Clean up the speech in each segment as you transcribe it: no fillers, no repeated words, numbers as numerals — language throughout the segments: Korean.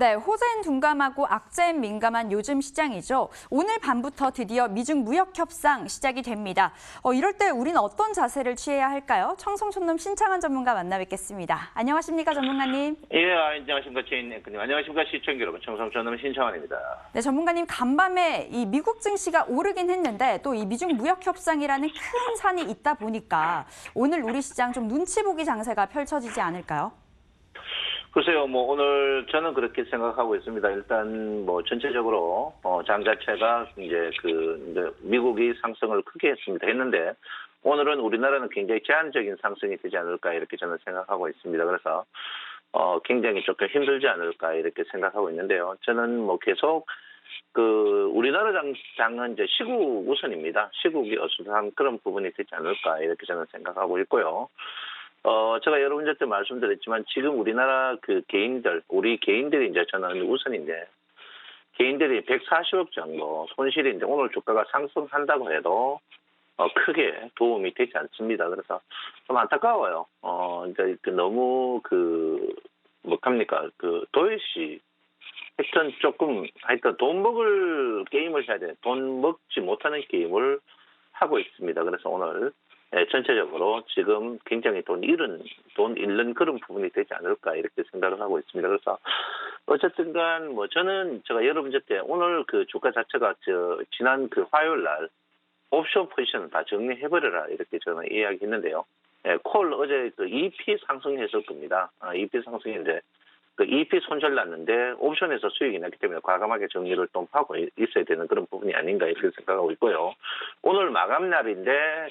네, 호재엔 둔감하고 악재엔 민감한 요즘 시장이죠. 오늘 밤부터 드디어 미중 무역 협상 시작이 됩니다. 이럴 때 우리는 어떤 자세를 취해야 할까요? 청송촌놈 신창환 전문가 만나 뵙겠습니다. 안녕하십니까, 전문가님? 예, 안녕하십니까, 최인 앵커님. 안녕하십니까, 시청자 여러분. 청송촌놈 신창환입니다. 네, 전문가님, 간밤에 이 미국 증시가 오르긴 했는데 또 이 미중 무역 협상이라는 큰 산이 있다 보니까 오늘 우리 시장 좀 눈치 보기 장세가 펼쳐지지 않을까요? 글쎄요, 오늘 저는 그렇게 생각하고 있습니다. 일단, 전체적으로, 장 자체가 이제 미국이 상승을 크게 했는데, 오늘은 우리나라는 굉장히 제한적인 상승이 되지 않을까, 이렇게 저는 생각하고 있습니다. 그래서, 굉장히 조금 힘들지 않을까, 이렇게 생각하고 있는데요. 저는 계속, 우리나라 장은 이제 시국 우선입니다. 시국이 어수선한 그런 부분이 되지 않을까, 이렇게 저는 생각하고 있고요. 제가 여러분한테 말씀드렸지만 지금 우리나라 우리 개인들이 이제 저는 우선인데, 개인들이 140억 정도 손실이 이제 오늘 주가가 상승한다고 해도, 크게 도움이 되지 않습니다. 그래서 좀 안타까워요. 이제 너무 도외시, 하여튼 돈 먹을 게임을 해야 돼. 돈 먹지 못하는 게임을 하고 있습니다. 그래서 오늘, 전체적으로 지금 굉장히 돈 잃는 그런 부분이 되지 않을까 이렇게 생각을 하고 있습니다. 그래서 어쨌든 간 제가 여러분한테 오늘 주가 자체가 지난 화요일 날 옵션 포지션을 다 정리해버려라 이렇게 저는 이야기했는데요. 콜 어제 EP 상승했을 겁니다. EP 상승인데 EP 손절 났는데 옵션에서 수익이 났기 때문에 과감하게 정리를 좀 하고 있어야 되는 그런 부분이 아닌가 이렇게 생각하고 있고요. 오늘 마감 날인데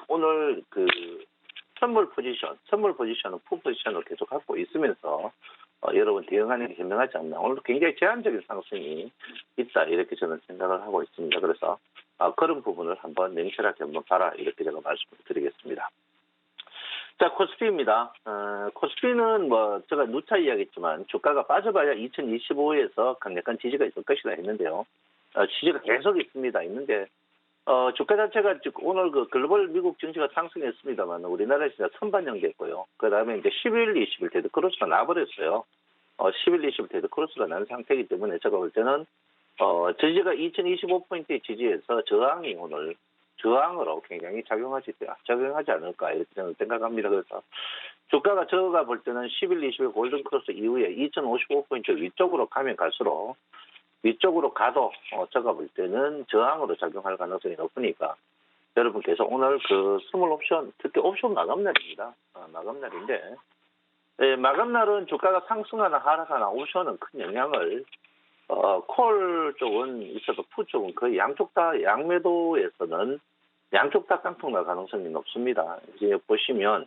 오늘 선물 포지션은 풋 포지션을 계속 갖고 있으면서 여러분 대응하는 게 현명하지 않나. 오늘도 굉장히 제한적인 상승이 있다 이렇게 저는 생각을 하고 있습니다. 그래서 그런 부분을 한번 냉철하게 한번 봐라 이렇게 제가 말씀을 드리겠습니다. 자, 코스피입니다. 코스피는 제가 누차 이야기했지만 주가가 빠져봐야 2025에서 강력한 지지가 있을 것이다 했는데요. 지지가 계속 있는데, 주가 자체가 오늘 글로벌 미국 증시가 상승했습니다만 우리나라에 진짜 선반영됐고요. 그 다음에 이제 11, 20일 데드크로스가 나버렸어요. 11, 20일 데드크로스가 난 상태이기 때문에 제가 볼 때는, 지지가 2025포인트의 지지에서 저항이 오늘 저항으로 굉장히 작용하지 않을까 이렇게 저는 생각합니다. 그래서 주가가 제가 볼 때는 11, 20일 골든크로스 이후에 2055포인트 위쪽으로 가면 갈수록 위쪽으로 가도 제가 볼 때는 저항으로 작용할 가능성이 높으니까 여러분 계속 오늘 스몰 옵션 특히 옵션 마감날입니다. 마감날인데 마감날은 주가가 상승하나 하락하나 옵션은 큰 영향을 콜 쪽은 있어도 푸 쪽은 거의 양쪽 다 양매도에서는 양쪽 다 깡통 날 가능성이 높습니다. 이제 보시면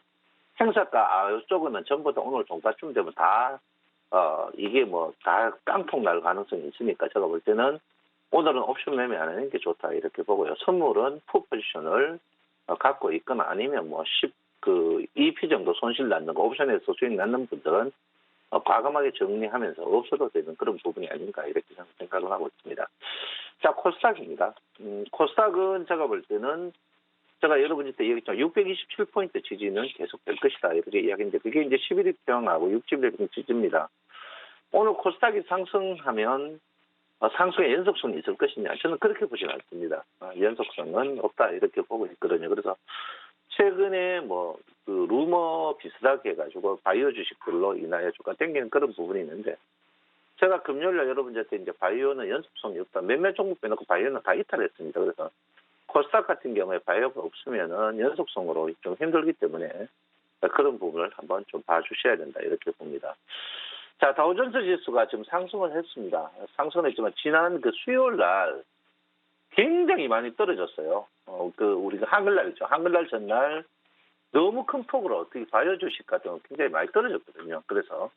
행사가 이쪽은 전부 다 오늘 종가쯤 되면 다 이게 다 깡통 날 가능성이 있으니까 제가 볼 때는 오늘은 옵션 매매 안 하는 게 좋다 이렇게 보고요. 선물은 풋 포지션을 갖고 있거나 아니면 2p 정도 손실 났는 거 옵션에서 수익 났는 분들은 과감하게 정리하면서 없어도 되는 그런 부분이 아닌가 이렇게 생각을 하고 있습니다. 자, 코스닥입니다. 코스닥은 제가 볼 때는 제가 여러분한테 얘기했지만 627포인트 지지는 계속될 것이다 이렇게 이야기했는데 그게 이제 11일평하고 60일평 지지입니다. 오늘 코스닥이 상승하면 상승의 연속성이 있을 것이냐 저는 그렇게 보지는 않습니다. 연속성은 없다 이렇게 보고 있거든요. 그래서 최근에 루머 비슷하게 해가지고 바이오 주식들로 인하여 주가 땡기는 그런 부분이 있는데 제가 금요일날 여러분한테 이제 바이오는 연속성이 없다. 몇몇 종목 빼놓고 바이오는 다 이탈했습니다. 그래서 코스닥 같은 경우에 바이오가 없으면은 연속성으로 좀 힘들기 때문에 그런 부분을 한번 좀 봐주셔야 된다 이렇게 봅니다. 자, 다우존스 지수가 지금 상승을 했습니다. 상승을 했지만 지난 수요일 날 굉장히 많이 떨어졌어요. 우리가 한글날 있죠. 한글날 전날 너무 큰 폭으로 어떻게 바이오 주식 같은 건 굉장히 많이 떨어졌거든요. 그래서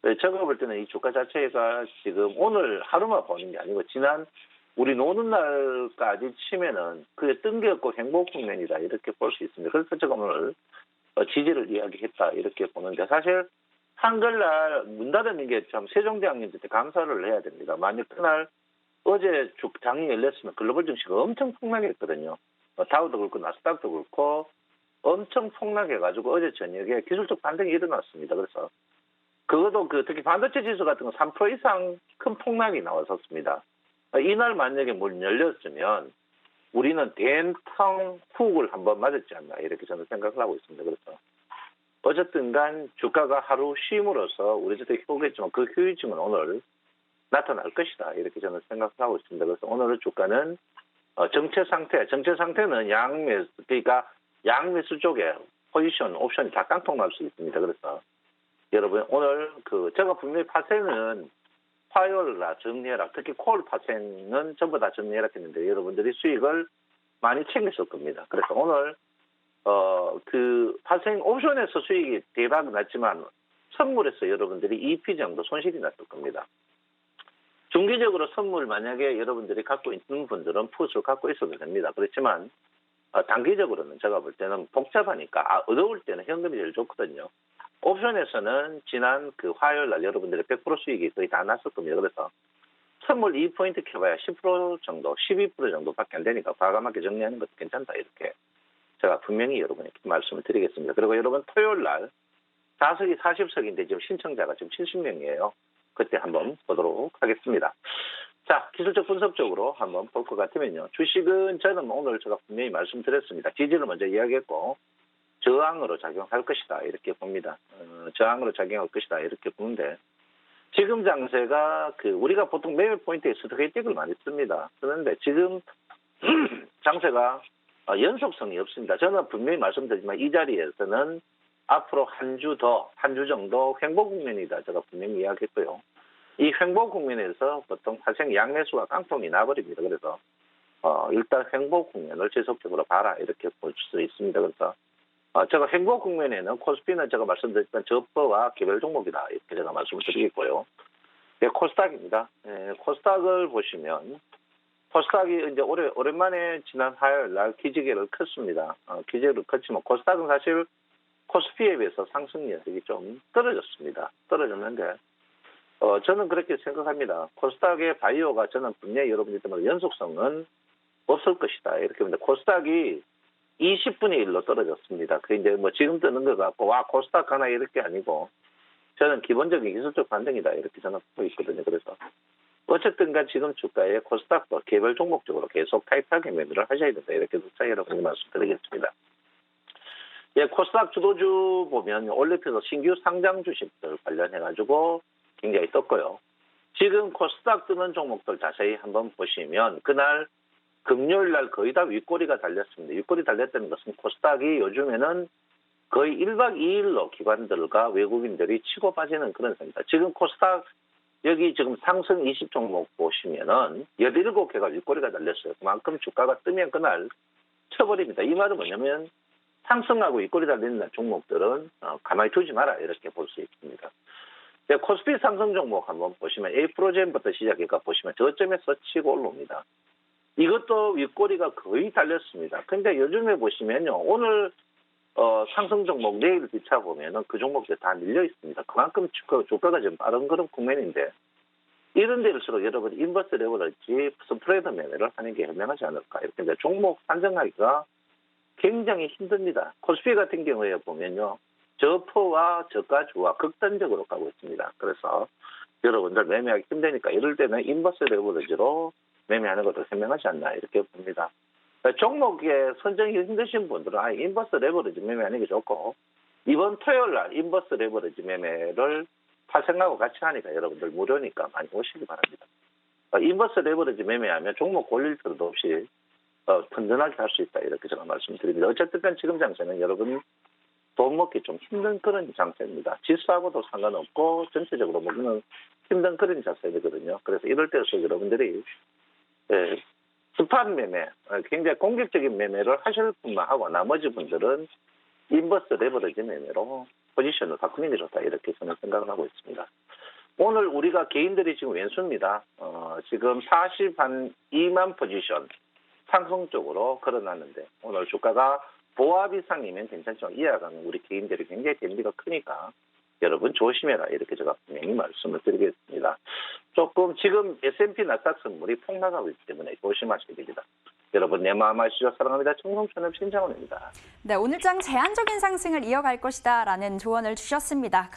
제가 볼 때는 이 주가 자체가 지금 오늘 하루만 보는 게 아니고 지난 우리 노는 날까지 치면은 그게 뜬겼고 행복 국면이다 이렇게 볼 수 있습니다. 그래서 제가 오늘 지지를 이야기했다 이렇게 보는데 사실 한글날 문 닫는 게 참 세종대왕님한테 감사를 해야 됩니다. 만약 그날 어제 장이 열렸으면 글로벌 증시가 엄청 폭락했거든요. 다우도 그렇고 나스닥도 그렇고 엄청 폭락해가지고 어제 저녁에 기술적 반등이 일어났습니다. 그래서 그것도 특히 반도체 지수 같은 건 3% 이상 큰 폭락이 나왔었습니다. 이날 만약에 문 열렸으면 우리는 대탕 훅을 한번 맞았지 않나 이렇게 저는 생각을 하고 있습니다. 그래서 어쨌든 간 주가가 하루 쉼으로써 우리들도 효겠지만 그 효율증은 오늘 나타날 것이다 이렇게 저는 생각을 하고 있습니다. 그래서 오늘 주가는 정체 상태는 그러니까 양매수 쪽에 포지션, 옵션이 다 깡통 날 수 있습니다. 그래서 여러분 오늘 제가 분명히 파생은 화요일 날 정리해라. 특히 콜 파생은 전부 다 정리해라 했는데 여러분들이 수익을 많이 챙겼을 겁니다. 그래서 오늘 파생 옵션에서 수익이 대박 났지만 선물에서 여러분들이 2P 정도 손실이 났을 겁니다. 중기적으로 선물 만약에 여러분들이 갖고 있는 분들은 풋을 갖고 있어도 됩니다. 그렇지만 단기적으로는 제가 볼 때는 복잡하니까 어려울 때는 현금이 제일 좋거든요. 옵션에서는 지난 화요일 날 여러분들의 100% 수익이 거의 다 났을 겁니다. 그래서 선물 2포인트 켜봐야 10% 정도, 12% 정도밖에 안 되니까 과감하게 정리하는 것도 괜찮다 이렇게 제가 분명히 여러분에게 말씀을 드리겠습니다. 그리고 여러분 토요일 날 4석이 40석인데 지금 신청자가 지금 70명이에요. 그때 한번 보도록 하겠습니다. 자, 기술적 분석적으로 한번 볼 것 같으면요. 주식은 저는 오늘 제가 분명히 말씀드렸습니다. 지지를 먼저 이야기했고 저항으로 작용할 것이다 이렇게 봅니다. 저항으로 작용할 것이다 이렇게 보는데 지금 장세가 우리가 보통 매매 포인트에 스트레이틱을 많이 씁니다. 그런데 지금 장세가 연속성이 없습니다. 저는 분명히 말씀드리지만 이 자리에서는 앞으로 한 주 정도 횡보 국면이다 제가 분명히 이야기했고요. 이 횡보 국면에서 보통 파생 양매수가 깡통이 나버립니다. 그래서 일단 횡보 국면을 지속적으로 봐라 이렇게 볼 수 있습니다. 그래서 제가 횡보 국면에는 코스피는 제가 말씀드렸던 저퍼와 개별 종목이다 이렇게 제가 말씀을 드리겠고요. 네, 코스닥입니다. 네, 코스닥을 보시면 코스닥이 이제 오랜만에 지난 화요일 날 기지개를 컸습니다. 기지개를 컸지만 코스닥은 사실 코스피에 비해서 상승 여력이 좀 떨어졌습니다. 떨어졌는데 저는 그렇게 생각합니다. 코스닥의 바이오가 저는 분명히 여러분들 때문에 연속성은 없을 것이다 이렇게 봅니다. 코스닥이 20분의 1로 떨어졌습니다. 그 이제 지금 뜨는 것 같고 코스닥 하나 이렇게 아니고 저는 기본적인 기술적 반등이다 이렇게 저는 보고 있거든요. 그래서 어쨌든 간 지금 주가에 코스닥도 개별 종목적으로 계속 타이트하게 매매를 하셔야 된다 이렇게 여러분께 말씀드리겠습니다. 예, 코스닥 주도주 보면 올리피에서 신규 상장 주식들 관련해가지고 굉장히 떴고요. 지금 코스닥 뜨는 종목들 자세히 한번 보시면 그날 금요일 날 거의 다 윗꼬리가 달렸습니다. 윗꼬리 달렸다는 것은 코스닥이 요즘에는 거의 1박 2일로 기관들과 외국인들이 치고 빠지는 그런 상태입니다. 지금 코스닥 여기 지금 상승 20 종목 보시면은 17개가 윗꼬리가 달렸어요. 그만큼 주가가 뜨면 그날 쳐버립니다. 이 말은 뭐냐면 상승하고 윗꼬리 달리는 종목들은 가만히 두지 마라 이렇게 볼 수 있습니다. 코스피 상승 종목 한번 보시면 에이프로젠부터 시작해서 보시면 저점에서 치고 올라옵니다. 이것도 윗꼬리가 거의 달렸습니다. 근데 요즘에 보시면요. 오늘 상승 종목 내일 뒤차보면은 그 종목들 다 밀려 있습니다. 그만큼 주가가 좀 빠른 그런 국면인데 이런 데일수록 여러분 인버스 레버리지 스프레드 매매를 하는 게 현명하지 않을까. 이렇게 이제 종목 산정하기가 굉장히 힘듭니다. 코스피 같은 경우에 보면요. 저퍼와 저가주와 극단적으로 가고 있습니다. 그래서 여러분들 매매하기 힘드니까 이럴 때는 인버스 레버리지로 매매하는 것도 현명하지 않나 이렇게 봅니다. 종목에 선정이 힘드신 분들은 인버스 레버리지 매매하는 게 좋고 이번 토요일 날 인버스 레버리지 매매를 파생하고 같이 하니까 여러분들 무료니까 많이 오시기 바랍니다. 인버스 레버리지 매매하면 종목 골릴 필요도 없이 든든하게 할 수 있다 이렇게 제가 말씀드립니다. 어쨌든 지금 장세는 여러분 돈 먹기 좀 힘든 그런 장세입니다. 지수하고도 상관없고 전체적으로 보면 힘든 그런 자세거든요. 그래서 이럴 때일수록 여러분들이 스팟 매매, 굉장히 공격적인 매매를 하실 분만 하고 나머지 분들은 인버스 레버리지 매매로 포지션을 바꾸는 게 좋다 이렇게 저는 생각을 하고 있습니다. 오늘 우리가 개인들이 지금 왼수입니다. 지금 42만 포지션 상승 쪽으로 걸어놨는데 오늘 주가가 보합 이상이면 괜찮지만 이하가는 우리 개인들이 굉장히 댐비가 크니까 여러분 조심해라 이렇게 제가 분명히 말씀을 드리겠습니다. 조금 지금 S&P 나스닥 선물이 폭락하고 있기 때문에 조심하셔야 됩니다. 여러분 내 마음 아시죠? 사랑합니다. 청송천업 신장원입니다. 네, 오늘장 제한적인 상승을 이어갈 것이다라는 조언을 주셨습니다.